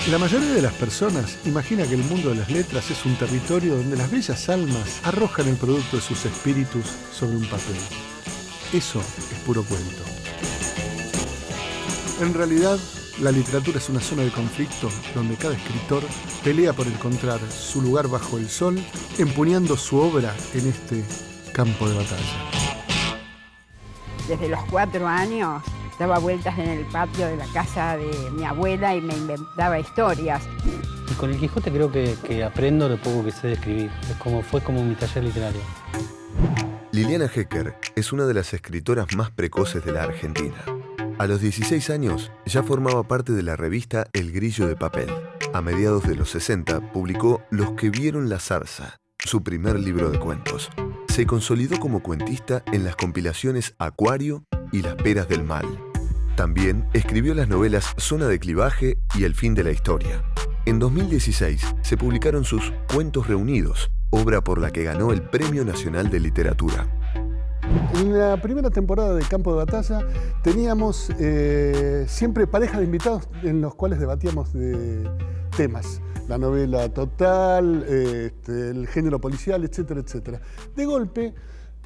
La mayoría de las personas imagina que el mundo de las letras es un territorio donde las bellas almas arrojan el producto de sus espíritus sobre un papel. Eso es puro cuento. En realidad, la literatura es una zona de conflicto donde cada escritor pelea por encontrar su lugar bajo el sol, empuñando su obra en este campo de batalla. Desde los 4 años daba vueltas en el patio de la casa de mi abuela y me inventaba historias. Y con el Quijote creo que aprendo lo poco que sé de escribir. Fue como mi taller literario. Liliana Hecker es una de las escritoras más precoces de la Argentina. A los 16 años ya formaba parte de la revista El Grillo de Papel. A mediados de los 60 publicó Los que vieron la zarza, su primer libro de cuentos. Se consolidó como cuentista en las compilaciones Acuario y Las peras del mal. También escribió las novelas Zona de clivaje y El fin de la historia. En 2016 se publicaron sus Cuentos reunidos, obra por la que ganó el Premio Nacional de Literatura. En la primera temporada de Campo de Batalla teníamos siempre parejas de invitados en los cuales debatíamos de temas. La novela total, el género policial, etcétera, etcétera. De golpe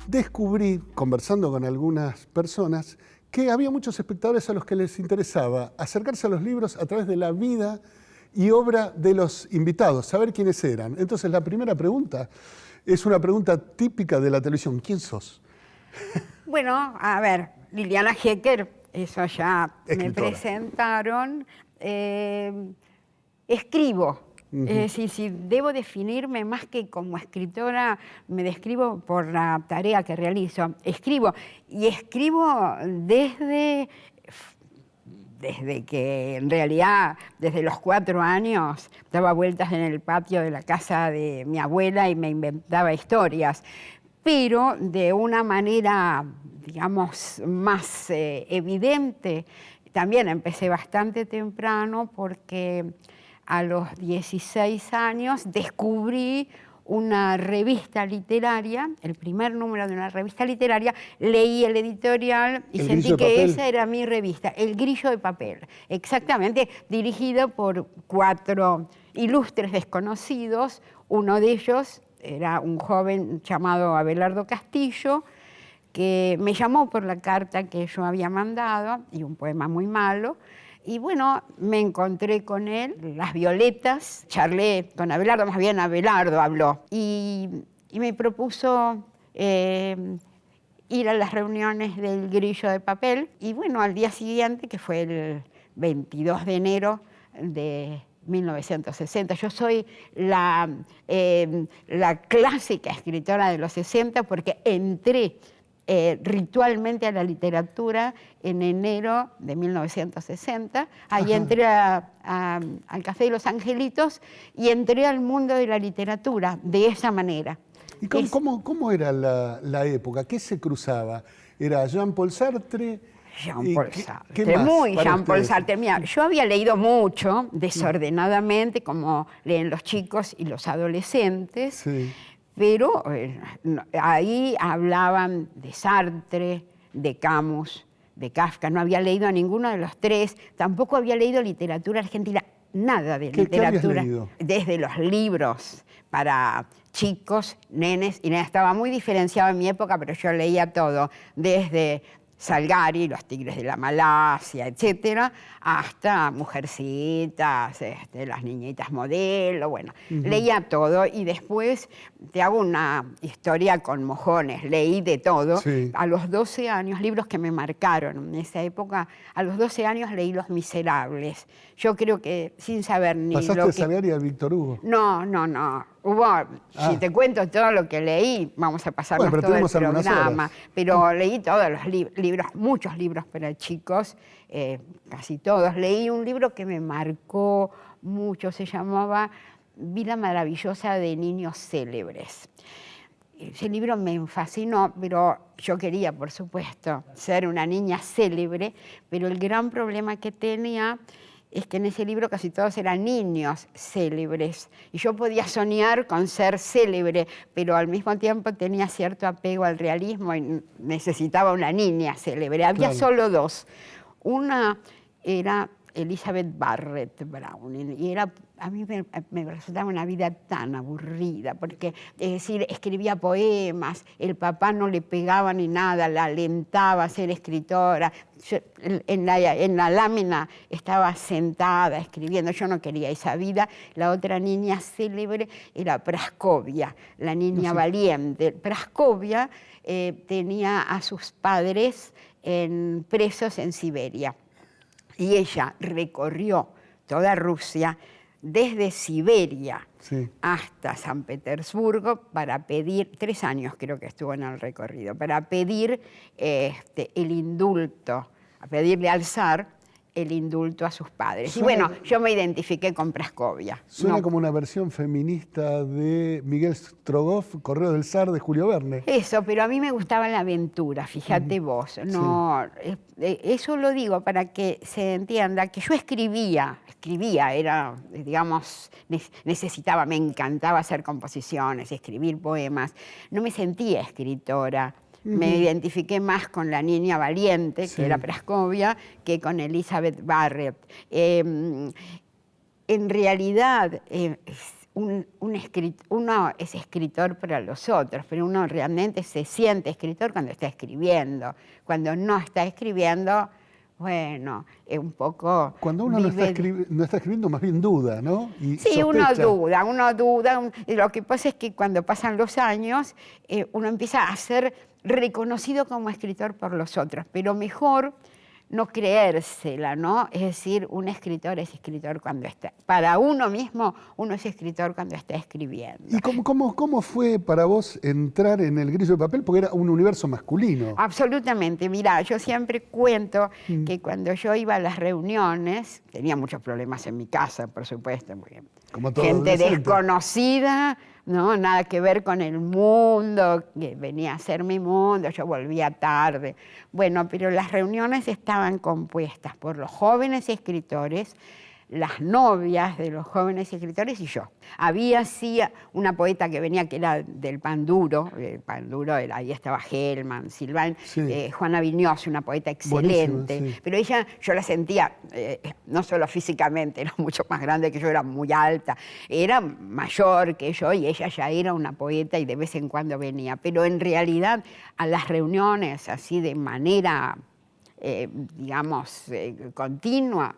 descubrí, conversando con algunas personas, que había muchos espectadores a los que les interesaba acercarse a los libros a través de la vida y obra de los invitados, saber quiénes eran. Entonces la primera pregunta es una pregunta típica de la televisión. ¿Quién sos? Bueno, a ver, Liliana Hecker, eso ya Escritora. me presentaron. Escribo. Es decir, si debo definirme más que como escritora, me describo por la tarea que realizo. Escribo, y escribo desde que en realidad desde los 4 años daba vueltas en el patio de la casa de mi abuela y me inventaba historias, pero de una manera, digamos, más evidente. También empecé bastante temprano porque a los 16 años descubrí una revista literaria, el primer número de una revista literaria, leí el editorial y sentí que esa era mi revista, El Grillo de Papel, exactamente, dirigida por 4 ilustres desconocidos. Uno de ellos era un joven llamado Abelardo Castillo, que me llamó por la carta que yo había mandado, y un poema muy malo. Y bueno, me encontré con él, Las Violetas, charlé con Abelardo, más bien Abelardo habló, y me propuso ir a las reuniones del Grillo de Papel. Y bueno, al día siguiente, que fue el 22 de enero de 1960. Yo soy la clásica escritora de los 60 porque entré ritualmente a la literatura en enero de 1960. Ahí entré al Café de los Angelitos y entré al mundo de la literatura de esa manera. ¿Y cómo era la época? ¿Qué se cruzaba? ¿Era Jean-Paul Sartre? Jean-Paul Sartre, muy Jean-Paul Sartre. Mira, yo había leído mucho, desordenadamente, como leen los chicos y los adolescentes. Sí. Pero ahí hablaban de Sartre, de Camus, de Kafka. No había leído a ninguno de los 3. Tampoco había leído literatura argentina, nada de literatura. ¿Qué habías leído? Desde los libros para chicos, nenes, y estaba muy diferenciado en mi época, pero yo leía todo, desde Salgari, Los Tigres de la Malasia, etcétera, hasta Mujercitas, Las Niñitas Modelo, bueno, leía todo. Y después te hago una historia con mojones, leí de todo. Sí. A los 12 años, libros que me marcaron en esa época, a los 12 años leí Los Miserables. Yo creo que sin saber ni ¿Pasaste lo que... de Salgari a Víctor Hugo? No. Si te cuento todo lo que leí, vamos a pasarnos todo el programa. Pero leí todos los libros, muchos libros para chicos, casi todos. Leí un libro que me marcó mucho, se llamaba Vida Maravillosa de Niños Célebres. Ese libro me fascinó, pero yo quería, por supuesto, ser una niña célebre, pero el gran problema que tenía es que en ese libro casi todos eran niños célebres. Y yo podía soñar con ser célebre, pero al mismo tiempo tenía cierto apego al realismo y necesitaba una niña célebre. Había solo 2. Una era Elizabeth Barrett Browning, y a mí me resultaba una vida tan aburrida, porque, es decir, escribía poemas, el papá no le pegaba ni nada, la alentaba a ser escritora. Yo, en la lámina estaba sentada escribiendo, yo no quería esa vida. La otra niña célebre era Praskovia, la niña valiente. Praskovia tenía a sus padres presos en Siberia. Y ella recorrió toda Rusia, desde Siberia hasta San Petersburgo, para pedir, 3 años creo que estuvo en el recorrido, para pedir el indulto, a pedirle al zar el indulto a sus padres. Y bueno, yo me identifiqué con Praskovia. Suena como una versión feminista de Miguel Strogoff, Correo del Zar, de Julio Verne. Eso, pero a mí me gustaba la aventura, fíjate vos. No, eso lo digo para que se entienda que yo escribía, era, digamos, necesitaba, me encantaba hacer composiciones, escribir poemas. No me sentía escritora. Me identifiqué más con la niña valiente, que era Praskovia, que con Elizabeth Barrett. En realidad, uno es escritor para los otros, pero uno realmente se siente escritor cuando está escribiendo. Cuando no está escribiendo, bueno, es un poco... Cuando uno no está escribiendo, más bien duda, ¿no? Y sí, sospecha. uno duda. Lo que pasa es que cuando pasan los años, uno empieza a ser reconocido como escritor por los otros, pero mejor no creérsela, ¿no? Es decir, un escritor es escritor cuando está... Para uno mismo, uno es escritor cuando está escribiendo. ¿Y cómo fue para vos entrar en el Grillo de Papel? Porque era un universo masculino. Absolutamente. Mirá, yo siempre cuento que cuando yo iba a las reuniones, tenía muchos problemas en mi casa, por supuesto, porque como todo gente adolescente. Desconocida, ¿no? Nada que ver con el mundo, que venía a ser mi mundo, yo volvía tarde. Bueno, pero las reuniones estaban compuestas por los jóvenes escritores, las novias de los jóvenes escritores y yo. Había sí una poeta que venía que era del Panduro, ahí estaba Hellman, Sylvain, Juana Viñoz, una poeta excelente, buenísimo, pero ella, yo la sentía, no solo físicamente, era mucho más grande que yo, era muy alta, era mayor que yo y ella ya era una poeta y de vez en cuando venía, pero en realidad a las reuniones así de manera, digamos, continua,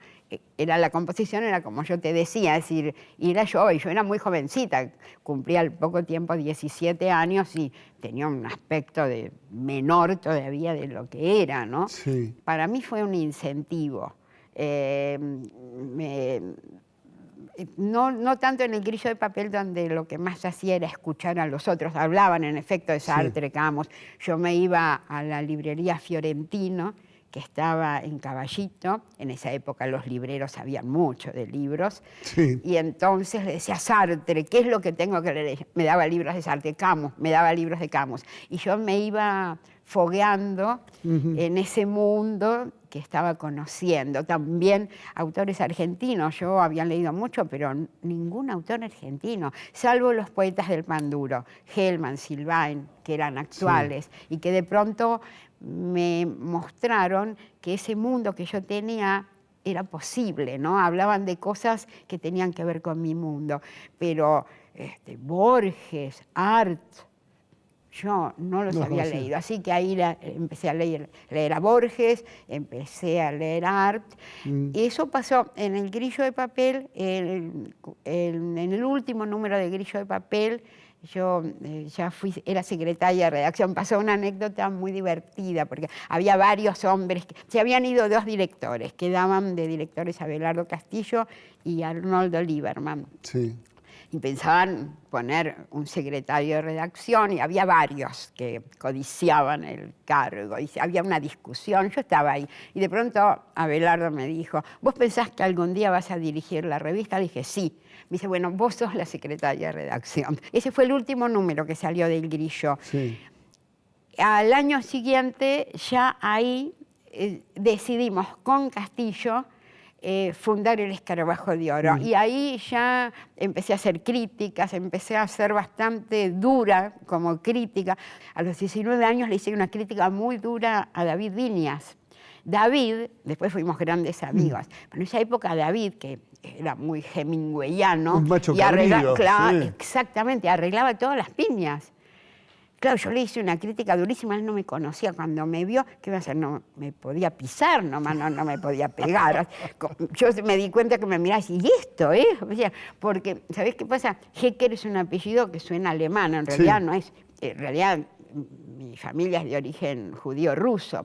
la composición era como yo te decía, es decir, y yo era muy jovencita, cumplía al poco tiempo 17 años y tenía un aspecto de menor todavía de lo que era, ¿no? Sí. Para mí fue un incentivo. No tanto en el Grillo de Papel, donde lo que más hacía era escuchar a los otros. Hablaban, en efecto, de Sartre, Camus. Yo me iba a la librería Fiorentino, que estaba en Caballito. En esa época los libreros sabían mucho de libros. Sí. Y entonces le decía a Sartre, ¿qué es lo que tengo que leer? Me daba libros de Sartre, Camus, me daba libros de Camus. Y yo me iba fogueando en ese mundo que estaba conociendo. También autores argentinos. Yo había leído mucho, pero ningún autor argentino, salvo los poetas del Panduro, Hellman, Sylvain, que eran actuales, y que de pronto me mostraron que ese mundo que yo tenía era posible, ¿no? Hablaban de cosas que tenían que ver con mi mundo, pero Borges, Art, yo no los había leído, así que ahí empecé a leer a Borges, empecé a leer Art, y eso pasó en el Grillo de Papel, en el último número de Grillo de Papel. Yo era secretaria de redacción. Pasó una anécdota muy divertida, porque había varios hombres, se habían ido 2 directores, quedaban de directores Abelardo Castillo y Arnoldo Lieberman. Sí. Y pensaban poner un secretario de redacción, y había varios que codiciaban el cargo, y había una discusión, yo estaba ahí, y de pronto Abelardo me dijo, ¿vos pensás que algún día vas a dirigir la revista? Le dije, sí. Me dice, bueno, vos sos la secretaria de redacción. Ese fue el último número que salió del Grillo. Sí. Al año siguiente, ya ahí decidimos con Castillo fundar el Escarabajo de Oro. Y ahí ya empecé a hacer críticas, empecé a ser bastante dura como crítica. A los 19 años le hice una crítica muy dura a David Viñas. David, después fuimos grandes amigos, pero en esa época David, que era muy hemingwayano, un macho y arreglaba, cabrío, sí. exactamente, arreglaba todas las piñas. Claro, yo le hice una crítica durísima, él no me conocía. Cuando me vio, ¿qué iba a hacer? No me podía pisar, nomás no me podía pegar. Yo me di cuenta que me miraba y ¿y esto? O sea, porque, ¿sabés qué pasa? Hecker es un apellido que suena alemán, en realidad no es. En realidad, mi familia es de origen judío-ruso.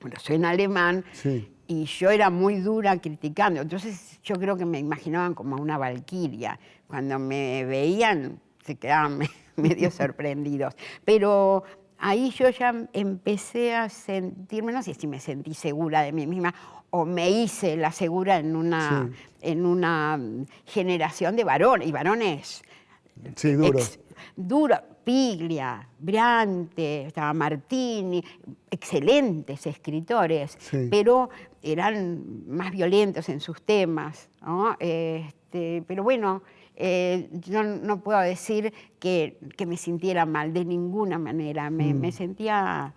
Bueno, suena alemán. Sí. Y yo era muy dura criticando. Entonces, yo creo que me imaginaban como una valquiria. Cuando me veían, se quedaban medio sorprendidos. Pero ahí yo ya empecé a sentirme, no sé si me sentí segura de mí misma o me hice la segura en una generación de varones, y varones duros, Piglia, Briante, estaba Martini, excelentes escritores, pero eran más violentos en sus temas, ¿no? Pero bueno, yo no puedo decir que me sintiera mal de ninguna manera, me sentía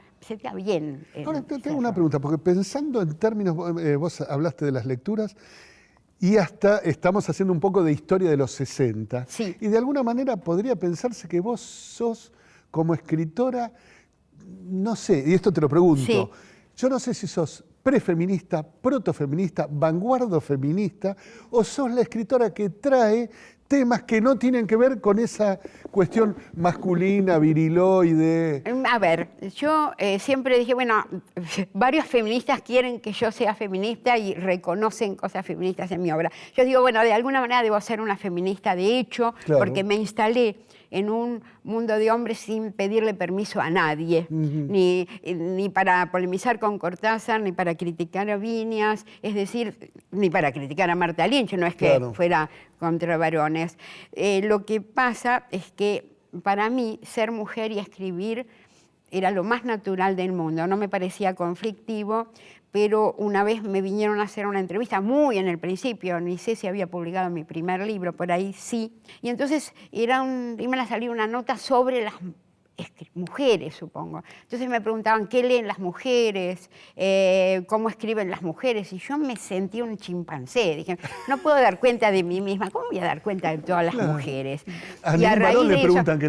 bien. Ahora te tengo una pregunta, porque pensando en términos, vos hablaste de las lecturas y hasta estamos haciendo un poco de historia de los 60. Sí. Y de alguna manera podría pensarse que vos sos como escritora, no sé, y esto te lo pregunto, sí. Yo no sé si sos prefeminista, protofeminista, vanguardofeminista, o sos la escritora que trae temas que no tienen que ver con esa cuestión masculina, viriloide. A ver, yo siempre dije, bueno, varios feministas quieren que yo sea feminista y reconocen cosas feministas en mi obra. Yo digo, bueno, de alguna manera debo ser una feminista de hecho, porque me instalé en un mundo de hombres sin pedirle permiso a nadie, ni para polemizar con Cortázar, ni para criticar a Viñas, es decir, ni para criticar a Marta Lynch, no es que fuera contra varones. Lo que pasa es que para mí ser mujer y escribir era lo más natural del mundo, no me parecía conflictivo, pero una vez me vinieron a hacer una entrevista, muy en el principio, ni sé si había publicado mi primer libro, por ahí sí, y entonces me salió una nota sobre las mujeres, supongo. Entonces me preguntaban qué leen las mujeres, cómo escriben las mujeres, y yo me sentí un chimpancé. Dije, no puedo dar cuenta de mí misma, ¿cómo voy a dar cuenta de todas las mujeres? A ningún varón le preguntan qué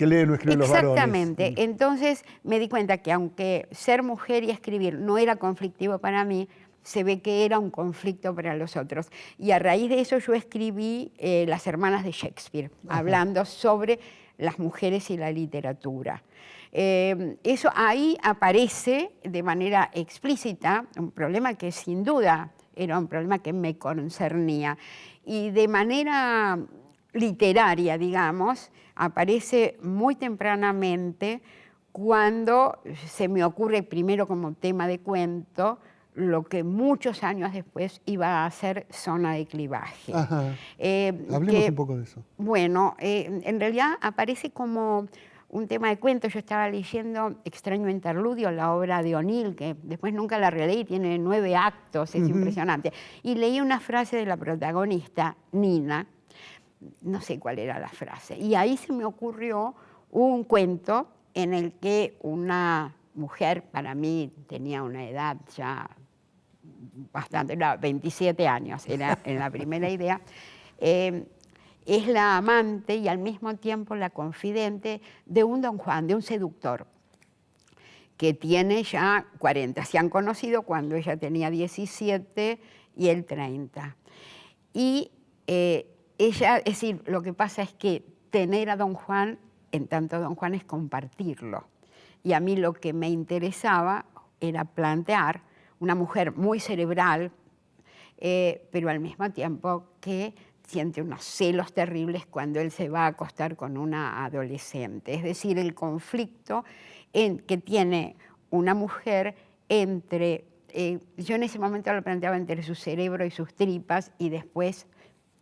leen o escriben los varones. Exactamente. Entonces me di cuenta que aunque ser mujer y escribir no era conflictivo para mí, se ve que era un conflicto para los otros. Y a raíz de eso yo escribí Las hermanas de Shakespeare, hablando sobre las mujeres y la literatura. Eso ahí aparece de manera explícita, un problema que sin duda era un problema que me concernía. Y de manera literaria, digamos, aparece muy tempranamente cuando se me ocurre primero como tema de cuento lo que muchos años después iba a ser Zona de Clivaje. Hablemos un poco de eso. Bueno, en realidad aparece como un tema de cuento. Yo estaba leyendo Extraño Interludio, la obra de O'Neill, que después nunca la releí, tiene 9 actos, es impresionante. Y leí una frase de la protagonista, Nina, no sé cuál era la frase, y ahí se me ocurrió un cuento en el que una mujer, para mí tenía una edad ya bastante, 27 años, era en la primera idea, es la amante y al mismo tiempo la confidente de un don Juan, de un seductor, que tiene ya 40. Se han conocido cuando ella tenía 17 y él 30. Y ella, es decir, lo que pasa es que tener a don Juan, en tanto don Juan, es compartirlo. Y a mí lo que me interesaba era plantear una mujer muy cerebral, pero al mismo tiempo que siente unos celos terribles cuando él se va a acostar con una adolescente. Es decir, el conflicto que tiene una mujer entre, yo en ese momento lo planteaba entre su cerebro y sus tripas, y después,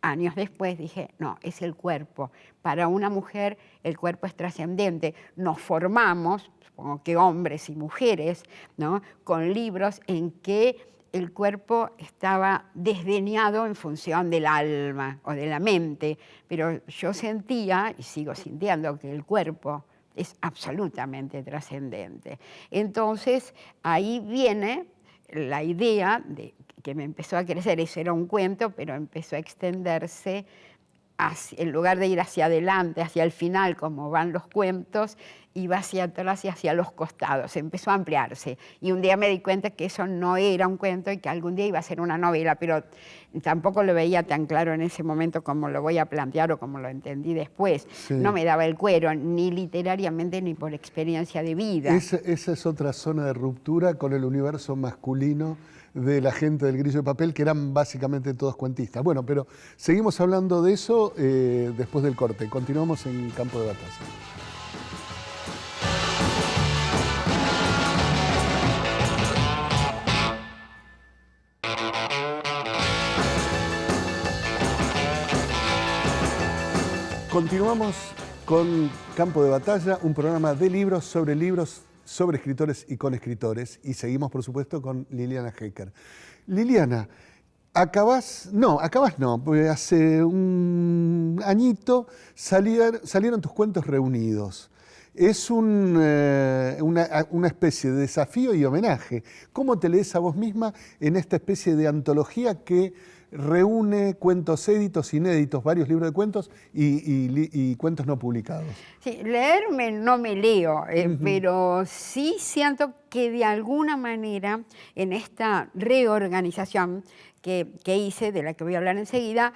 años después, dije, no, es el cuerpo. Para una mujer el cuerpo es trascendente. Nos formamos, supongo que hombres y mujeres, ¿no?, con libros en que el cuerpo estaba desdeñado en función del alma o de la mente, pero yo sentía, y sigo sintiendo, que el cuerpo es absolutamente trascendente. Entonces, ahí viene la idea que me empezó a crecer, eso era un cuento, pero empezó a extenderse, en lugar de ir hacia adelante, hacia el final, como van los cuentos, iba hacia atrás y hacia los costados, empezó a ampliarse. Y un día me di cuenta que eso no era un cuento y que algún día iba a ser una novela, pero tampoco lo veía tan claro en ese momento como lo voy a plantear o como lo entendí después. Sí. No me daba el cuero, ni literariamente ni por experiencia de vida. Esa es otra zona de ruptura con el universo masculino de la gente del Grillo de Papel, que eran básicamente todos cuentistas. Bueno, pero seguimos hablando de eso después del corte. Continuamos en Campo de Batalla. Continuamos con Campo de Batalla, un programa de libros, sobre escritores y con escritores. Y seguimos, por supuesto, con Liliana Hecker. Liliana, acabás no, porque hace un añito salieron tus cuentos reunidos. Es una especie de desafío y homenaje. ¿Cómo te lees a vos misma en esta especie de antología que reúne cuentos inéditos, varios libros de cuentos y cuentos no publicados? Sí, leerme no me leo, pero sí siento que de alguna manera en esta reorganización que hice, de la que voy a hablar enseguida,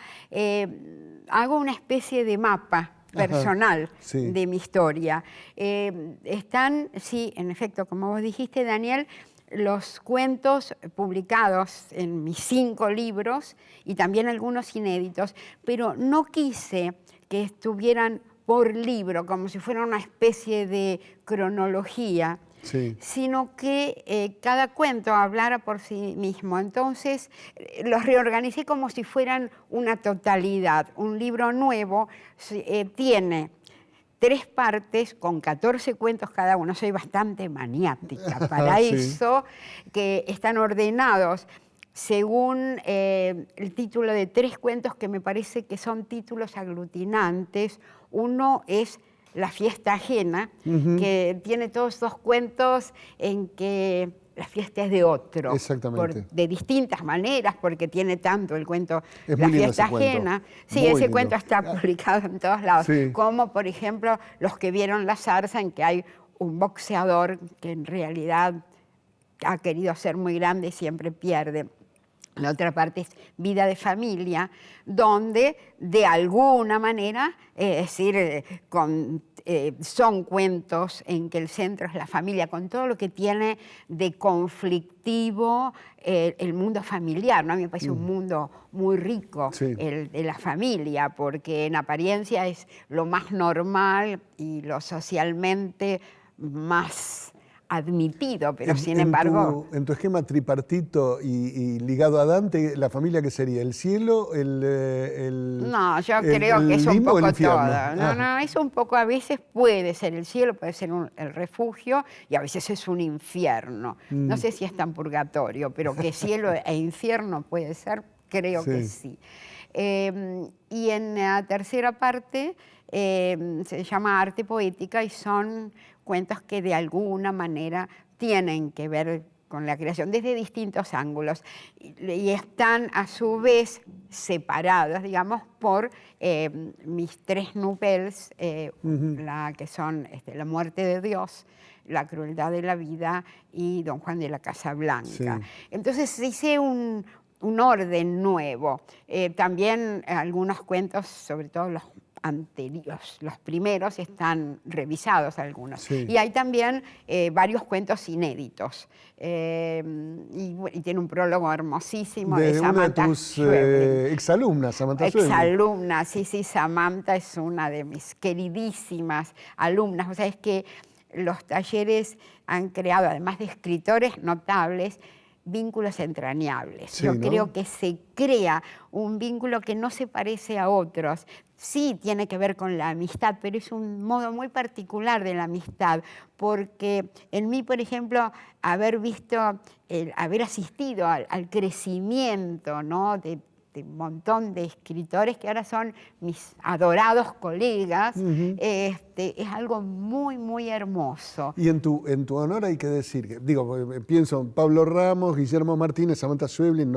hago una especie de mapa personal sí. de mi historia. Están, sí, en efecto, como vos dijiste, Daniel, los cuentos publicados en mis 5 libros y también algunos inéditos, pero no quise que estuvieran por libro, como si fuera una especie de cronología, sí, sino que cada cuento hablara por sí mismo. Entonces los reorganicé como si fueran una totalidad. Un libro nuevo tiene 3 partes con 14 cuentos cada uno. Soy bastante maniática para eso, que están ordenados según el título de 3 cuentos que me parece que son títulos aglutinantes. Uno es La fiesta ajena, que tiene todos estos cuentos en que la fiesta es de otro. Exactamente. De distintas maneras, porque tiene tanto el cuento es La muy fiesta ajena. Sí, muy ese lindo. cuento está publicado en todos lados. Sí. Como, por ejemplo, Los que vieron la zarza, en que hay un boxeador que en realidad ha querido ser muy grande y siempre pierde. La otra parte es Vida de familia, donde de alguna manera, es decir, son cuentos en que el centro es la familia, con todo lo que tiene de conflictivo el mundo familiar, ¿no? A mí me parece un mundo muy rico, sí, el de la familia, porque en apariencia es lo más normal y lo socialmente más admitido, pero sin embargo... En tu esquema tripartito y ligado a Dante, ¿la familia qué sería? ¿El cielo? No, yo creo que es un limbo, poco el infierno? todo. No, es un poco, a veces puede ser el cielo, puede ser el refugio, y a veces es un infierno. No sé si es tan purgatorio, pero que cielo e infierno puede ser, creo que sí. Y en la tercera parte se llama Arte Poética y son cuentos que de alguna manera tienen que ver con la creación desde distintos ángulos y están a su vez separados, digamos, por mis 3 nouvelles, que son La muerte de Dios, La crueldad de la vida y Don Juan de la Casa Blanca. Sí. Entonces hice un orden nuevo. También algunos cuentos, sobre todo los anteriores, los primeros, están revisados algunos. Sí. Y hay también varios cuentos inéditos. Y tiene un prólogo hermosísimo de Samantha una de tus exalumnas, Samantha Schweblin. Exalumna, sí, Samantha es una de mis queridísimas alumnas. O sea, es que los talleres han creado, además de escritores notables, vínculos entrañables. Sí, yo creo que se crea un vínculo que no se parece a otros. Sí tiene que ver con la amistad, pero es un modo muy particular de la amistad, porque en mí, por ejemplo, haber asistido al crecimiento, ¿no?, de montón de escritores que ahora son mis adorados colegas, es algo muy, muy hermoso. Y en tu honor hay que decir, pienso en Pablo Ramos, Guillermo Martínez, Samantha Schweblin,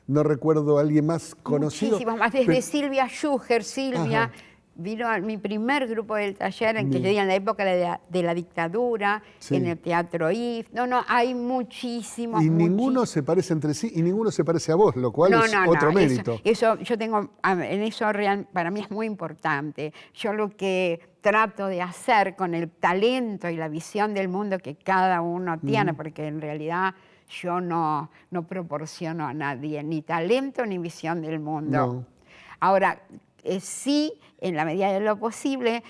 no recuerdo a alguien más conocido. Muchísimos más, desde Silvia Schuher, Silvia... Vino a mi primer grupo del taller, en que yo diga en la época de la dictadura, en el Teatro IF. Hay muchísimos. Y ninguno se parece entre sí y ninguno se parece a vos, lo cual es otro mérito. Eso yo tengo, en eso para mí es muy importante. Yo lo que trato de hacer con el talento y la visión del mundo que cada uno tiene, porque en realidad yo no proporciono a nadie ni talento ni visión del mundo. No. Ahora, sí, en la medida de lo posible,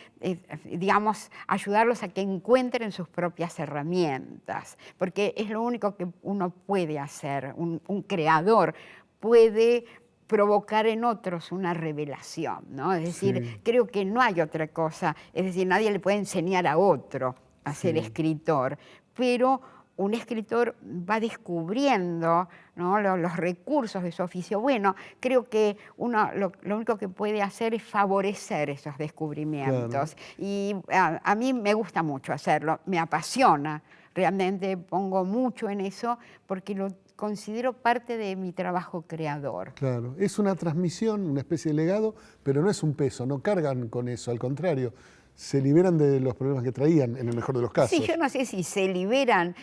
ayudarlos a que encuentren sus propias herramientas, porque es lo único que uno puede hacer. Un creador puede provocar en otros una revelación, ¿no? Es decir, creo que no hay otra cosa. Es decir, nadie le puede enseñar a otro a ser escritor, pero un escritor va descubriendo, ¿no?, los recursos de su oficio. Bueno, creo que uno lo único que puede hacer es favorecer esos descubrimientos. Claro. Y a mí me gusta mucho hacerlo, me apasiona. Realmente pongo mucho en eso porque lo considero parte de mi trabajo creador. Claro, es una transmisión, una especie de legado, pero no es un peso, no cargan con eso, al contrario. Se liberan de los problemas que traían, en el mejor de los casos. Sí, yo no sé si se liberan.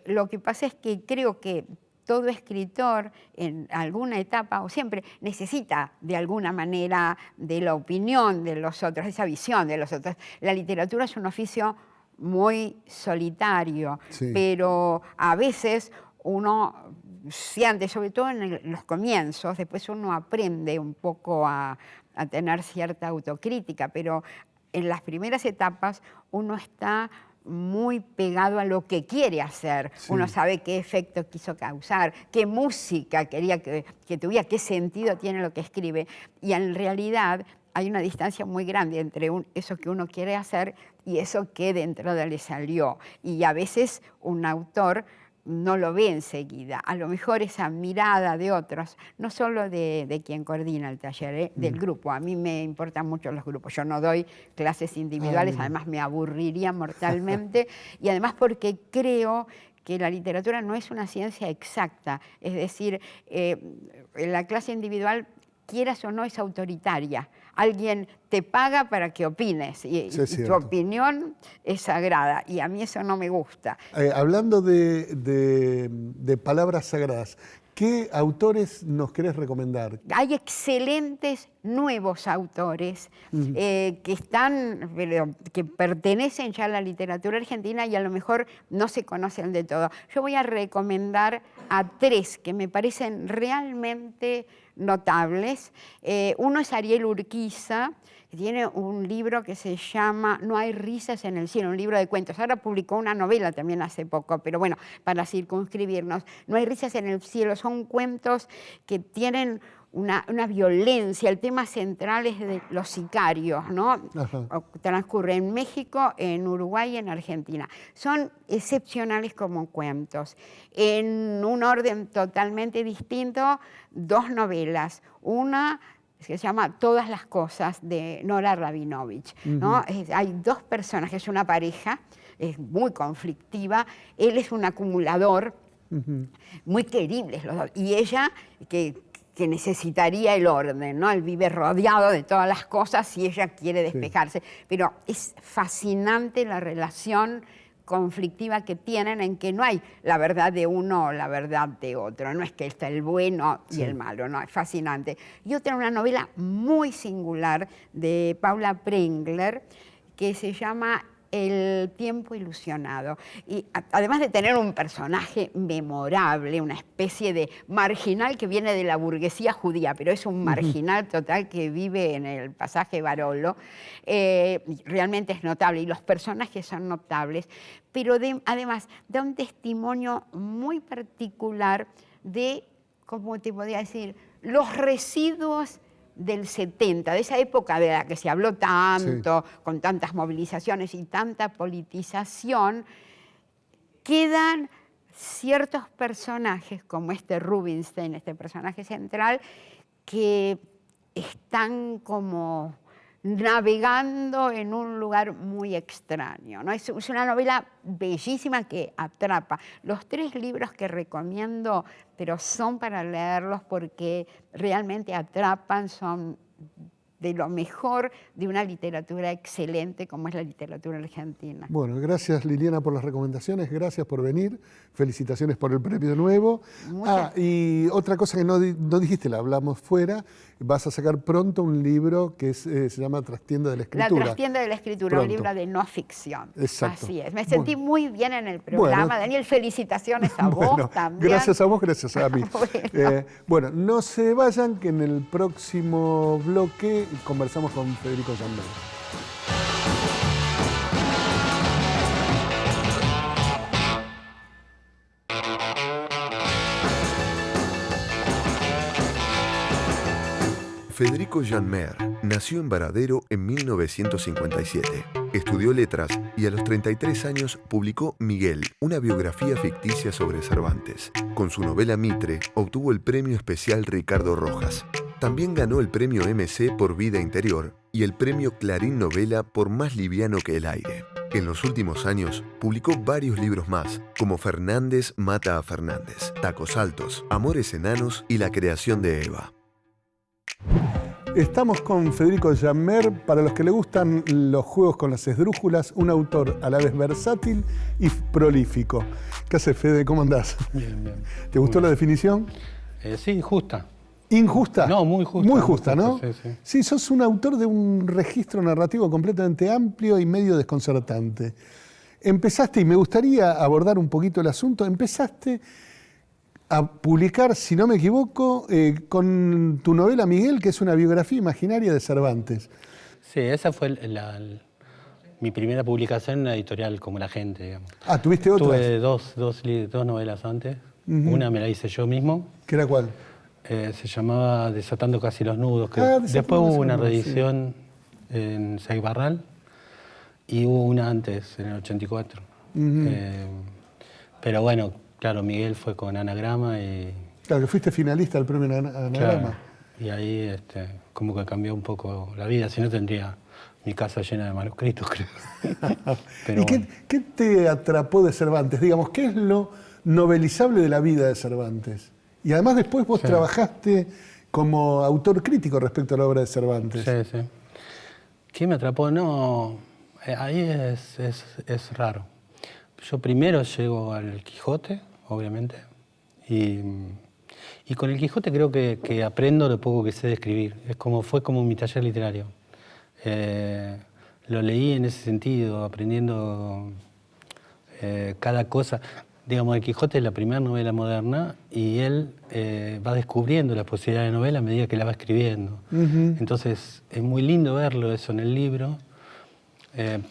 Lo que pasa es que creo que todo escritor en alguna etapa o siempre necesita de alguna manera de la opinión de los otros, de esa visión de los otros. La literatura es un oficio muy solitario, pero a veces uno siente, sobre todo en los comienzos, después uno aprende un poco a tener cierta autocrítica, pero en las primeras etapas uno está muy pegado a lo que quiere hacer. Uno sabe qué efecto quiso causar, qué música quería que tuviera, qué sentido tiene lo que escribe. Y en realidad hay una distancia muy grande entre eso que uno quiere hacer y eso que dentro de él le salió. Y a veces un autor no lo ve enseguida. A lo mejor esa mirada de otros, no solo de quien coordina el taller, del grupo. A mí me importan mucho los grupos. Yo no doy clases individuales, además me aburriría mortalmente. Y además porque creo que la literatura no es una ciencia exacta. Es decir, la clase individual, quieras o no, es autoritaria. Alguien te paga para que opines y tu opinión es sagrada y a mí eso no me gusta. Hablando de palabras sagradas, ¿qué autores nos querés recomendar? Hay excelentes nuevos autores que pertenecen ya a la literatura argentina y a lo mejor no se conocen de todo. Yo voy a recomendar a 3 que me parecen realmente notables. Uno es Ariel Urquiza, que tiene un libro que se llama No hay risas en el cielo, un libro de cuentos. Ahora publicó una novela también hace poco, pero bueno, para circunscribirnos. No hay risas en el cielo, son cuentos que tienen una violencia. El tema central es de los sicarios, ¿no? Transcurre en México, en Uruguay y en Argentina. Son excepcionales como cuentos. En un orden totalmente distinto, 2 novelas. Una se llama Todas las cosas, de Nora Rabinovich, ¿no? Hay 2 personajes, una pareja, es muy conflictiva. Él es un acumulador, muy queribles los dos, y ella que necesitaría el orden, ¿no? Él vive rodeado de todas las cosas y ella quiere despejarse. Pero es fascinante la relación conflictiva que tienen, en que no hay la verdad de uno o la verdad de otro. No es que está el bueno y el malo, no, es fascinante. Y otra, una novela muy singular de Paula Prengler que se llama El tiempo ilusionado. Y además de tener un personaje memorable, una especie de marginal que viene de la burguesía judía, pero es un marginal total que vive en el pasaje Barolo, realmente es notable y los personajes son notables, pero además da un testimonio muy particular de, ¿cómo te podría decir?, los residuos del 70, de esa época de la que se habló tanto, con tantas movilizaciones y tanta politización, quedan ciertos personajes, como este Rubinstein, este personaje central, que están como navegando en un lugar muy extraño, ¿no? Es una novela bellísima que atrapa. Los 3 libros que recomiendo, pero son para leerlos porque realmente atrapan, son de lo mejor de una literatura excelente como es la literatura argentina. Bueno, gracias Liliana por las recomendaciones, gracias por venir, felicitaciones por el premio nuevo. Y otra cosa que no dijiste, la hablamos fuera, vas a sacar pronto un libro que se llama Trastienda de la Escritura. La Trastienda de la Escritura, pronto. Un libro de no ficción. Exacto. Así es, me sentí muy bien en el programa. Bueno, Daniel, felicitaciones a vos también. Gracias a vos, gracias a mí. Bueno, no se vayan, que en el próximo bloque conversamos con Federico Jan Mer. Federico Jan Mer nació en Varadero en 1957. Estudió letras y a los 33 años publicó Miguel, una biografía ficticia sobre Cervantes. Con su novela Mitre obtuvo el premio especial Ricardo Rojas. También ganó el premio MC por Vida Interior y el premio Clarín Novela por Más liviano que el aire. En los últimos años publicó varios libros más, como Fernández mata a Fernández, Tacos altos, Amores enanos y La creación de Eva. Estamos con Federico Jan Mer, para los que le gustan los juegos con las esdrújulas, un autor a la vez versátil y prolífico. ¿Qué haces, Fede? ¿Cómo andás? Bien, bien. ¿Te gustó la definición? Sí, justa. ¿Injusta? No, muy justa. Muy justa, ¿no? Sí, sí. Sí, sos un autor de un registro narrativo completamente amplio y medio desconcertante. Empezaste, y me gustaría abordar un poquito el asunto, empezaste a publicar, si no me equivoco, con tu novela Miguel, que es una biografía imaginaria de Cervantes. Sí, esa fue mi primera publicación en una editorial como La Gente, digamos. Ah, ¿tuviste otras? Tuve dos novelas antes. Una me la hice yo mismo. ¿Qué era cuál? Se llamaba Desatando casi los nudos. Después hubo una reedición en Seibarral y hubo una antes, en el 84. Pero bueno, claro, Miguel fue con Anagrama y... Claro, que fuiste finalista del premio Anagrama. Claro, y ahí como que cambió un poco la vida, si no tendría mi casa llena de manuscritos, creo. Pero ¿Y qué te atrapó de Cervantes? Digamos, ¿qué es lo novelizable de la vida de Cervantes? Y además después vos trabajaste como autor crítico respecto a la obra de Cervantes. Sí, sí. ¿Qué me atrapó? No, ahí es raro. Yo primero llego al Quijote, obviamente, y con el Quijote creo que aprendo lo poco que sé de escribir. Fue como mi taller literario. Lo leí en ese sentido, aprendiendo cada cosa. Digamos, el Quijote es la primera novela moderna y él va descubriendo las posibilidades de novela a medida que la va escribiendo. Entonces, es muy lindo verlo eso en el libro.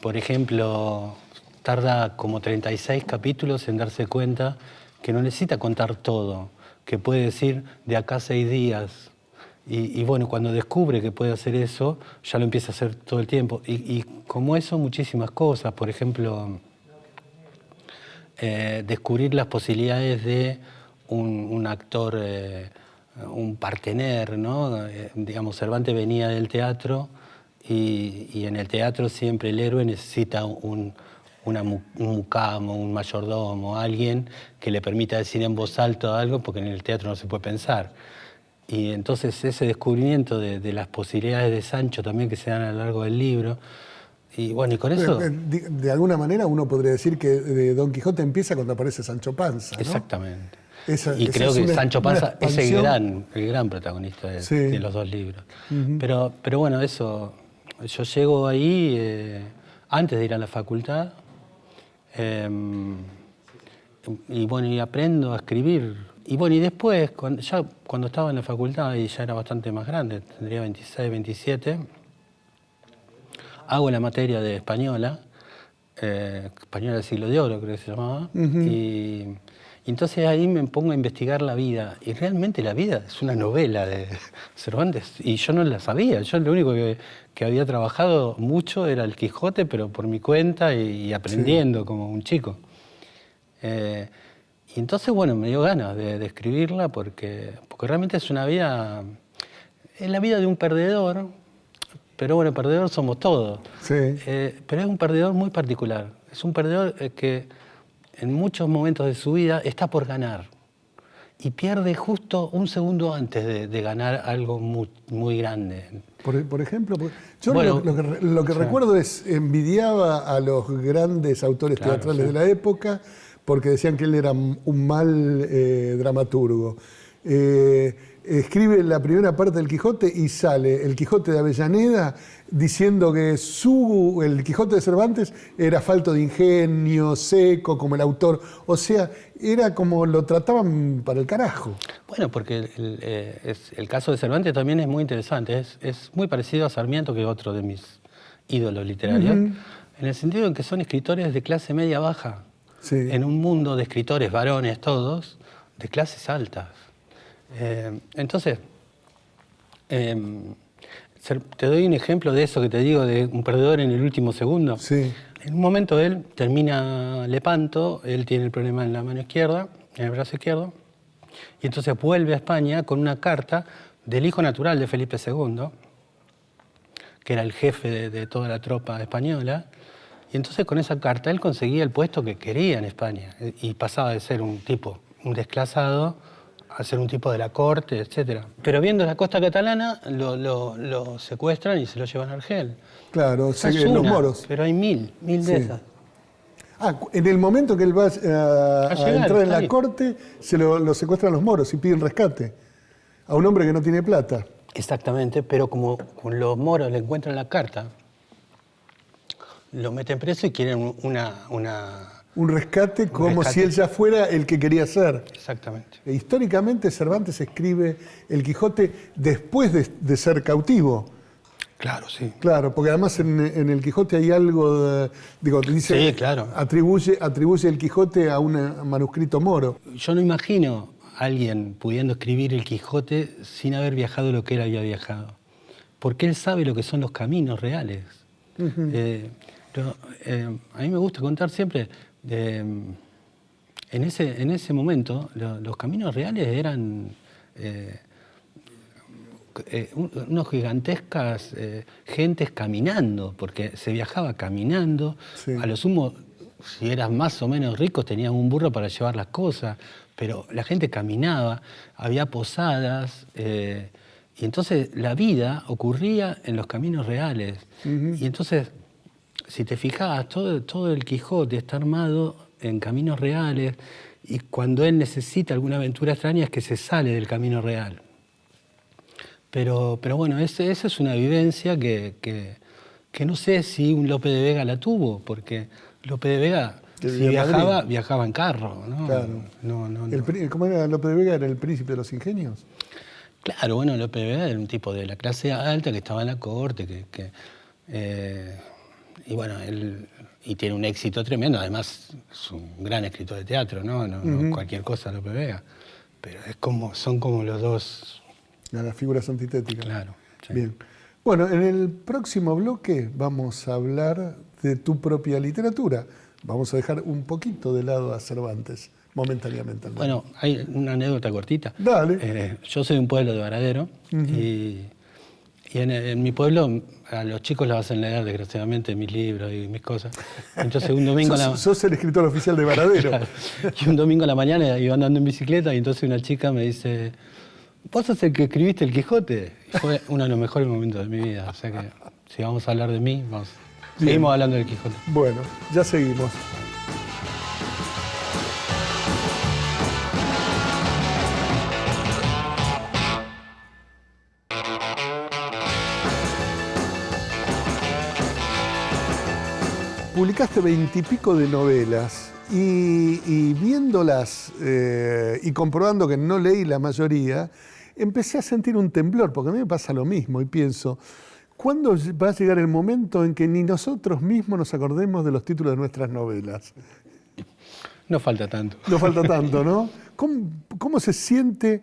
Por ejemplo, tarda como 36 capítulos en darse cuenta que no necesita contar todo, que puede decir de acá a 6 días. Y bueno, cuando descubre que puede hacer eso, ya lo empieza a hacer todo el tiempo. Y como eso, muchísimas cosas. Por ejemplo, descubrir las posibilidades de un actor, un partener, ¿no? Digamos, Cervantes venía del teatro y en el teatro siempre el héroe necesita un mucamo, un mayordomo, alguien que le permita decir en voz alta algo, porque en el teatro no se puede pensar. Y entonces ese descubrimiento de las posibilidades de Sancho también que se dan a lo largo del libro. Y bueno, y con eso... De alguna manera uno podría decir que Don Quijote empieza cuando aparece Sancho Panza, ¿no? Exactamente. Y creo que Sancho Panza es el gran protagonista de los dos libros. Pero bueno, eso... Yo llego ahí antes de ir a la facultad y bueno, y aprendo a escribir. Y bueno, y después, cuando estaba en la facultad y ya era bastante más grande, tendría 26, 27, hago la materia de española, española del siglo de oro creo que se llamaba, y entonces ahí me pongo a investigar la vida, y realmente la vida es una novela de Cervantes, y yo no la sabía. Yo lo único que había trabajado mucho era el Quijote, pero por mi cuenta y aprendiendo como un chico. Y entonces, bueno, me dio ganas de escribirla porque realmente es una vida Es la vida de un perdedor, pero bueno, perdedor somos todos. Sí. Pero es un perdedor muy particular. Es un perdedor que en muchos momentos de su vida está por ganar y pierde justo un segundo antes de ganar algo muy, muy grande. Por ejemplo, yo Bueno, lo que sí. recuerdo es envidiaba a los grandes autores Claro, teatrales sí. de la época porque decían que él era un mal dramaturgo. Escribe la primera parte del Quijote y sale el Quijote de Avellaneda diciendo que el Quijote de Cervantes era falto de ingenio, seco, como el autor. O sea, era como lo trataban para el carajo. Bueno, porque el caso de Cervantes también es muy interesante. Es muy parecido a Sarmiento, que es otro de mis ídolos literarios, en el sentido en que son escritores de clase media-baja, Sí. en un mundo de escritores, varones todos, de clases altas. Entonces, te doy un ejemplo de eso que te digo, de un perdedor en el último segundo. Sí. En un momento él termina Lepanto, él tiene el problema en la mano izquierda, en el brazo izquierdo, y entonces vuelve a España con una carta del hijo natural de Felipe II, que era el jefe de toda la tropa española, y entonces con esa carta él conseguía el puesto que quería en España, y pasaba de ser un desclasado, a ser un tipo de la corte, etc. Pero viendo la costa catalana, lo secuestran y se lo llevan a Argel. Claro, Esa es los una, moros. pero hay mil de Sí. esas. En el momento que él va a llegar, entrar en la ahí. corte, se lo secuestran los moros y piden rescate a un hombre que no tiene plata. Exactamente, pero como con los moros le encuentran la carta, lo meten preso y quieren Un rescate como rescate. si él ya fuera el que quería ser. Exactamente. E históricamente Cervantes escribe el Quijote después de ser cautivo. Claro, sí. Claro, porque además en el Quijote hay algo, dice, Sí, claro. atribuye el Quijote a un manuscrito moro. Yo no imagino a alguien pudiendo escribir el Quijote sin haber viajado lo que él había viajado. Porque él sabe lo que son los caminos reales. A mí me gusta contar siempre, en ese momento, los caminos reales eran unas gigantescas gentes caminando, porque se viajaba caminando. Sí. A lo sumo, si eras más o menos rico, tenías un burro para llevar las cosas, pero la gente caminaba, había posadas, y entonces la vida ocurría en los caminos reales. Y entonces, si te fijabas, todo el Quijote está armado en caminos reales, y cuando él necesita alguna aventura extraña es que se sale del camino real. Pero bueno, esa es una vivencia que no sé si un Lope de Vega la tuvo, porque Lope de Vega, Que si vivía en viajaba, Madrid. viajaba en carro, ¿no? Claro. No. ¿Cómo era Lope de Vega? ¿Era el príncipe de los ingenios? Claro, bueno, Lope de Vega era un tipo de la clase alta que estaba en la corte, y bueno, él tiene un éxito tremendo, además es un gran escritor de teatro, ¿no? No cualquier cosa Lope de Vega, pero son como los dos. A las figuras antitéticas. Claro, sí. Bien. Bueno, en el próximo bloque vamos a hablar de tu propia literatura. Vamos a dejar un poquito de lado a Cervantes, momentáneamente. Bueno, hay una anécdota cortita. Dale. Yo soy de un pueblo de Varadero y en mi pueblo a los chicos los hacen leer, desgraciadamente, mis libros y mis cosas. Entonces un domingo sos el escritor oficial de Varadero. Claro. Y un domingo a la mañana iba andando en bicicleta y entonces una chica me dice: ¿vos sos el que escribiste el Quijote? Y fue uno de los mejores momentos de mi vida. O sea que si vamos a hablar de mí, seguimos hablando del Quijote. Bueno, ya seguimos. Publicaste 20 y pico de novelas y viéndolas y comprobando que no leí la mayoría, empecé a sentir un temblor, porque a mí me pasa lo mismo y pienso, ¿cuándo va a llegar el momento en que ni nosotros mismos nos acordemos de los títulos de nuestras novelas? No falta tanto. No falta tanto, ¿no? ¿Cómo se siente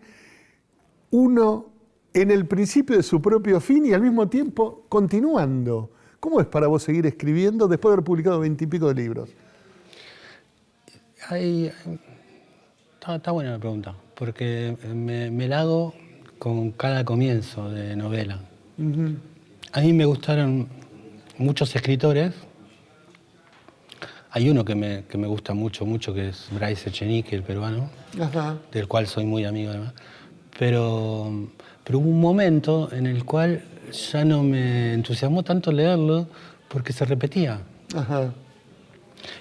uno en el principio de su propio fin y al mismo tiempo continuando? ¿Cómo es para vos seguir escribiendo después de haber publicado 20 y pico de libros? Está buena la pregunta, porque me la hago con cada comienzo de novela. A mí me gustaron muchos escritores. Hay uno que me gusta mucho, que es Bryce Echenique, el peruano, del cual soy muy amigo además. Pero hubo un momento en el cual ya no me entusiasmó tanto leerlo porque se repetía.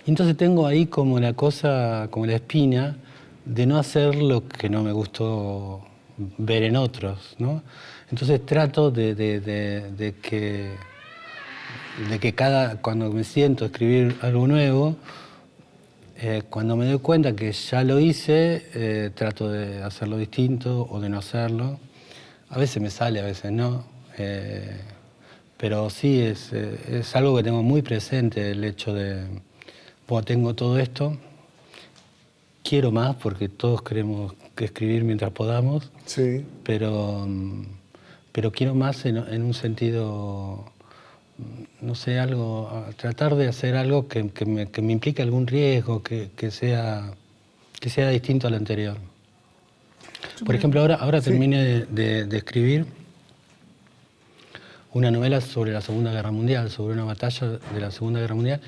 Y entonces tengo ahí como la cosa, como la espina de no hacer lo que no me gustó ver en otros, ¿no? Entonces trato de que cuando me siento a escribir algo nuevo, cuando me doy cuenta que ya lo hice, trato de hacerlo distinto o de no hacerlo. A veces me sale, a veces no. Pero sí, es algo que tengo muy presente, el hecho de, bueno, tengo todo esto, quiero más porque todos queremos escribir mientras podamos, sí. pero quiero más en un sentido, no sé, tratar de hacer algo que me implique algún riesgo, que sea distinto al anterior. Por ejemplo, ahora sí. terminé de escribir una novela sobre la Segunda Guerra Mundial, sobre una batalla de la Segunda Guerra Mundial,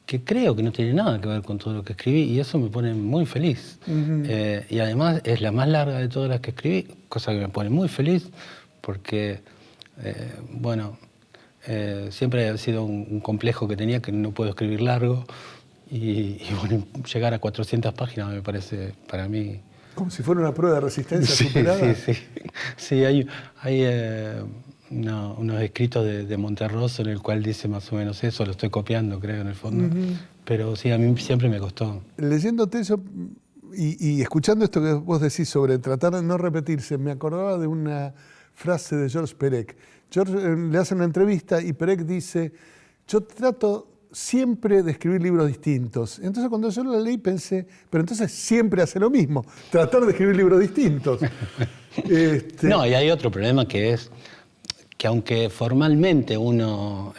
que creo que no tiene nada que ver con todo lo que escribí, y eso me pone muy feliz. Y además es la más larga de todas las que escribí, cosa que me pone muy feliz, porque, siempre ha sido un complejo que tenía, que no puedo escribir largo, y bueno, llegar a 400 páginas me parece, para mí... Como si fuera una prueba de resistencia superada. Sí, hay unos escritos de Monterroso en el cual dice más o menos eso, lo estoy copiando, creo, en el fondo. Pero sí, a mí siempre me costó. Leyéndote eso y escuchando esto que vos decís sobre tratar de no repetirse, me acordaba de una frase de Georges Perec. Georges le hace una entrevista y Perec dice, yo trato siempre de escribir libros distintos. Entonces cuando yo lo leí pensé, pero entonces siempre hace lo mismo, tratar de escribir libros distintos. No, y hay otro problema que es que aunque formalmente uno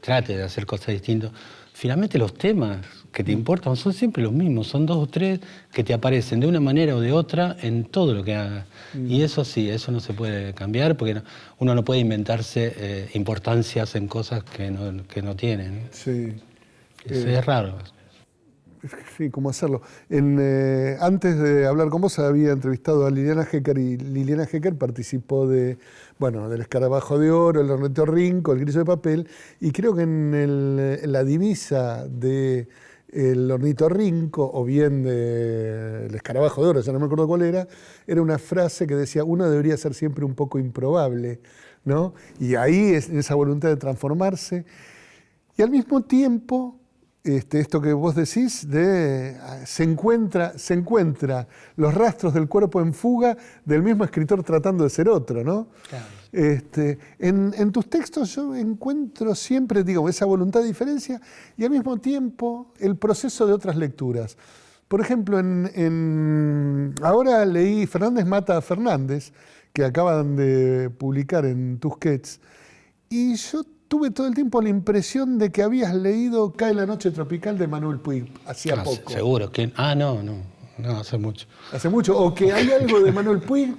trate de hacer cosas distintas, finalmente los temas que te importan son siempre los mismos, son 2 o 3 que te aparecen de una manera o de otra en todo lo que hagas. Y eso sí, eso no se puede cambiar porque uno no puede inventarse importancias en cosas que no tienen. Sí. Eso es raro. Sí, cómo hacerlo. Antes de hablar con vos había entrevistado a Liliana Hecker y Liliana Hecker participó del Escarabajo de Oro, el Ornitorrinco, el Grillo de Papel, y creo que en la divisa de el Ornitorrinco o bien del Escarabajo de Oro, ya no me acuerdo cuál era una frase que decía, uno debería ser siempre un poco improbable, ¿no? Y ahí es esa voluntad de transformarse. Y al mismo tiempo, esto que vos decís, se encuentra los rastros del cuerpo en fuga del mismo escritor tratando de ser otro, ¿no? Claro. En tus textos yo encuentro siempre, digo, esa voluntad de diferencia y al mismo tiempo el proceso de otras lecturas. Por ejemplo, ahora leí Fernández mata a Fernández, que acaban de publicar en Tusquets, y yo tuve todo el tiempo la impresión de que habías leído Cae la noche tropical de Manuel Puig, hacía poco. Seguro. No, hace mucho. Hace mucho, o que hay algo de Manuel Puig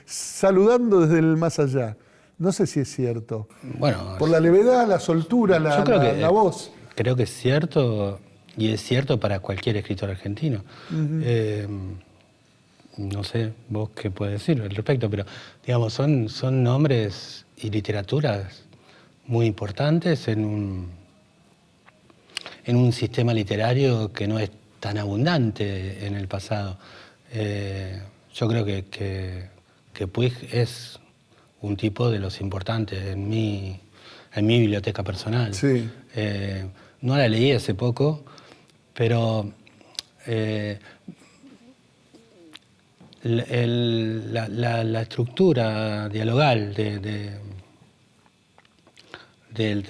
saludando desde el más allá. No sé si es cierto. Bueno, por la levedad, la soltura, la voz. Creo que es cierto, y es cierto para cualquier escritor argentino. No sé vos qué puedes decir al respecto, pero digamos, son nombres y literaturas muy importantes en un sistema literario que no es tan abundante en el pasado. Yo creo que Puig es un tipo de los importantes en mi biblioteca personal. Sí. No la leí hace poco, pero la estructura dialogal de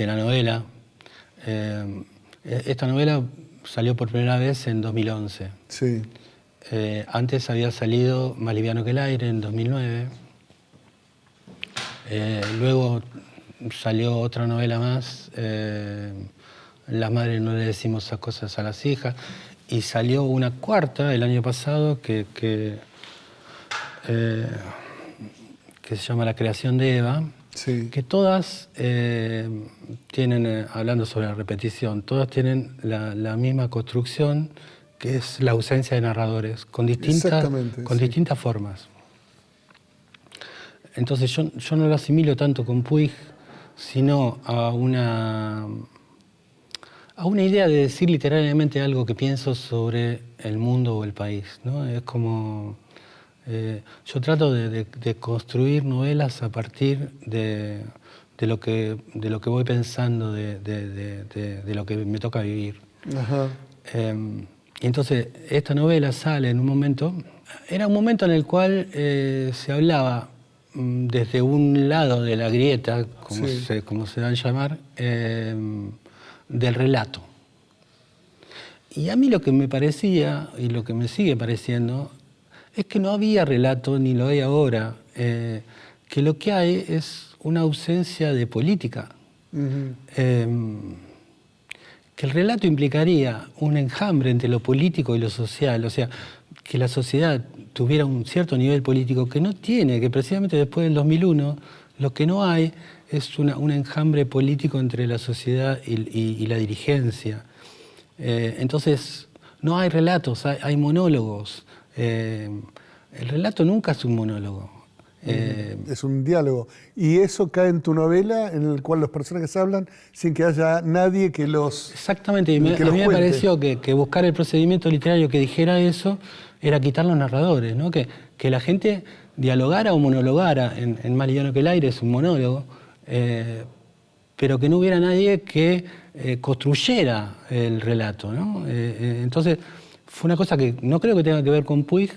la novela, esta novela salió por primera vez en 2011. Sí. Antes había salido Más liviano que el aire en 2009. Luego salió otra novela más, Las madres no le decimos esas cosas a las hijas. Y salió una cuarta el año pasado que que se llama La creación de Eva, Sí. que todas tienen, hablando sobre la repetición, todas tienen la misma construcción, que es la ausencia de narradores, con Exactamente, sí. distintas formas. Entonces yo no lo asimilo tanto con Puig, sino a una idea de decir literariamente algo que pienso sobre el mundo o el país, ¿no? Es como... yo trato de construir novelas a partir de lo que voy pensando, de lo que me toca vivir. Ajá. Y entonces esta novela sale en un momento, era un momento en el cual se hablaba desde un lado de la grieta, como se da a llamar, del relato. Y a mí lo que me parecía, y lo que me sigue pareciendo, es que no había relato, ni lo hay ahora, que lo que hay es una ausencia de política. Uh-huh. Que el relato implicaría un enjambre entre lo político y lo social, o sea, que la sociedad tuviera un cierto nivel político que no tiene, que precisamente después del 2001 lo que no hay es un enjambre político entre la sociedad y la dirigencia. Entonces, no hay relatos, hay monólogos. El relato nunca es un monólogo. Es un diálogo. Y eso cae en tu novela, en el cual los personajes hablan sin que haya nadie que los Exactamente, y a mí cuente. me pareció que buscar el procedimiento literario que dijera eso era quitar los narradores, ¿no? Que la gente dialogara o monologara. En Más liviano que el aire es un monólogo, pero que no hubiera nadie que construyera el relato, ¿no? Entonces, fue una cosa que no creo que tenga que ver con Puig,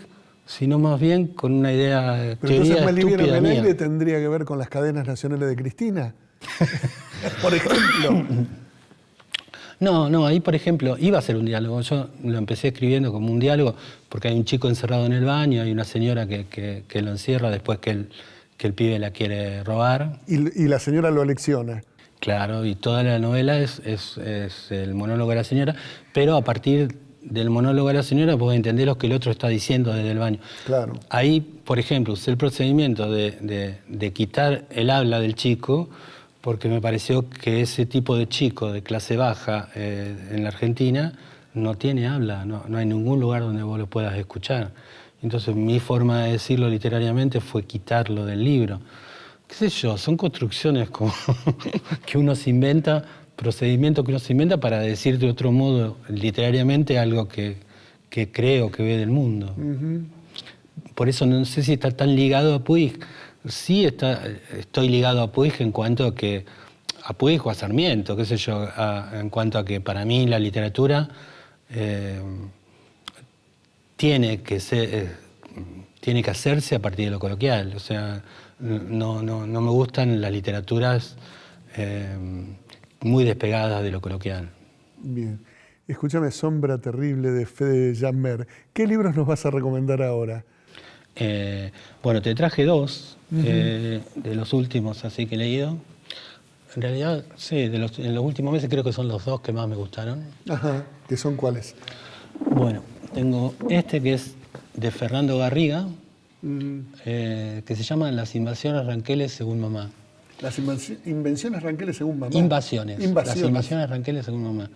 sino más bien con una idea, pero teoría entonces Más liviano estúpida que el mía. aire tendría que ver con las cadenas nacionales de Cristina, por ejemplo. No, ahí por ejemplo iba a ser un diálogo. Yo lo empecé escribiendo como un diálogo porque hay un chico encerrado en el baño, hay una señora que lo encierra después que el pibe la quiere robar. Y la señora lo alecciona. Claro, y toda la novela es el monólogo de la señora, pero a partir del monólogo de la señora vos entendés lo que el otro está diciendo desde el baño. Claro. Ahí, por ejemplo, usé el procedimiento de quitar el habla del chico, porque me pareció que ese tipo de chico de clase baja en la Argentina no tiene habla, no hay ningún lugar donde vos lo puedas escuchar. Entonces mi forma de decirlo literariamente fue quitarlo del libro. ¿Qué sé yo? Son construcciones como que uno se inventa, procedimientos que uno se inventa para decir de otro modo literariamente algo que cree o que ve del mundo. Uh-huh. Por eso no sé si está tan ligado a Puig. Sí estoy ligado a Puig en cuanto a que a Puig o a Sarmiento, qué sé yo, en cuanto a que para mí la literatura tiene que hacerse a partir de lo coloquial. O sea, no me gustan las literaturas muy despegadas de lo coloquial. Bien. Escúchame, Sombra Terrible de Fede Jammer. ¿Qué libros nos vas a recomendar ahora? Bueno, te traje dos de los últimos así que he leído. En realidad, sí, en los últimos meses creo que son los dos que más me gustaron. Ajá, ¿qué son cuáles? Bueno, tengo este que es de Fernando Garriga, que se llama Las invasiones ranqueles según mamá. Las invenciones ranqueles según mamá. Invasiones. Las invasiones ranqueles según mamá.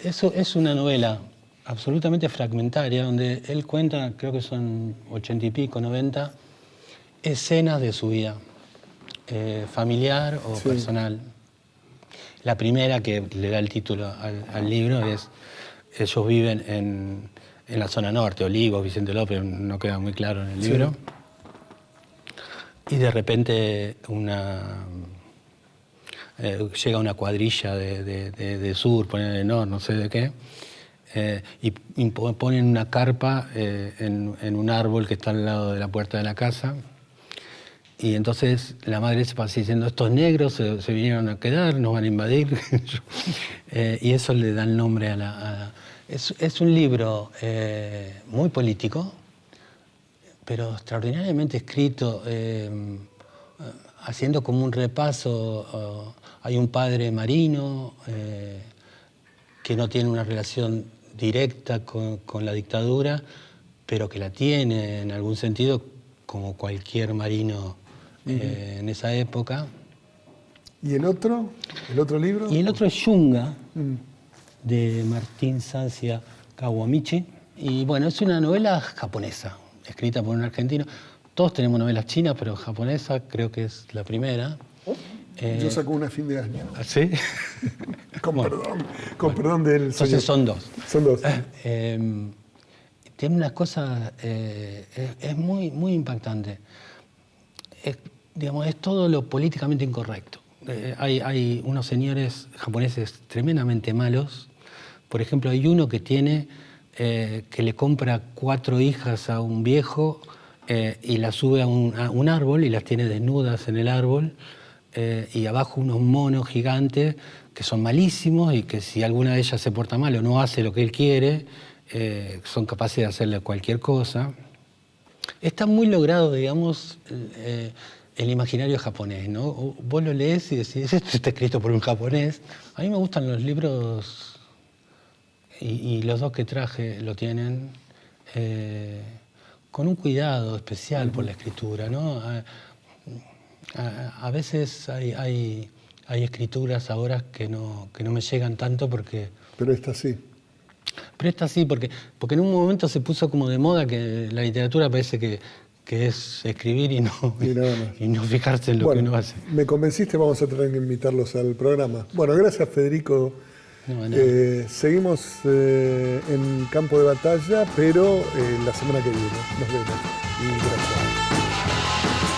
Eso es una novela absolutamente fragmentaria, donde él cuenta, creo que son 80 y pico, 90, escenas de su vida, familiar o personal. La primera que le da el título al libro es, ellos viven en la zona norte, Olivos, Vicente López, no queda muy claro en el libro. Y de repente llega una cuadrilla de sur, ponen de norte, no sé de qué, y ponen una carpa en un árbol que está al lado de la puerta de la casa. Y entonces la madre se pasa diciendo, estos negros se vinieron a quedar, nos van a invadir. Y eso le da el nombre a la... Es un libro muy político, pero extraordinariamente escrito, haciendo como un repaso. Hay un padre marino que no tiene una relación directa con la dictadura, pero que la tiene en algún sentido como cualquier marino en esa época. ¿Y el otro? ¿El otro libro? Y el otro es Yunga, de Martín Sancia Kawamichi. Y bueno, es una novela japonesa, escrita por un argentino. Todos tenemos novelas chinas, pero japonesa creo que es la primera. Yo saco una a fin de año. ¿Sí? Con perdón del Entonces son dos. Son dos. Tiene unas cosas, es muy, muy impactante. Digamos, es todo lo políticamente incorrecto. Hay unos señores japoneses tremendamente malos. Por ejemplo, hay uno que que le compra 4 hijas a un viejo y las sube a un árbol y las tiene desnudas en el árbol. Y abajo unos monos gigantes que son malísimos y que si alguna de ellas se porta mal o no hace lo que él quiere, son capaces de hacerle cualquier cosa. Está muy logrado, digamos, el imaginario japonés, ¿no? Vos lo lees y decís, esto está escrito por un japonés. A mí me gustan los libros, y los dos que traje lo tienen, con un cuidado especial por la escritura, ¿no? A veces hay escrituras ahora que no me llegan tanto porque... Pero esta sí. Pero esta sí, porque en un momento se puso como de moda que la literatura parece que es escribir y no fijarse en lo que uno hace. Me convenciste, vamos a tener que invitarlos al programa. Bueno, gracias Federico. Seguimos en campo de batalla, pero la semana que viene. Nos vemos. Y gracias.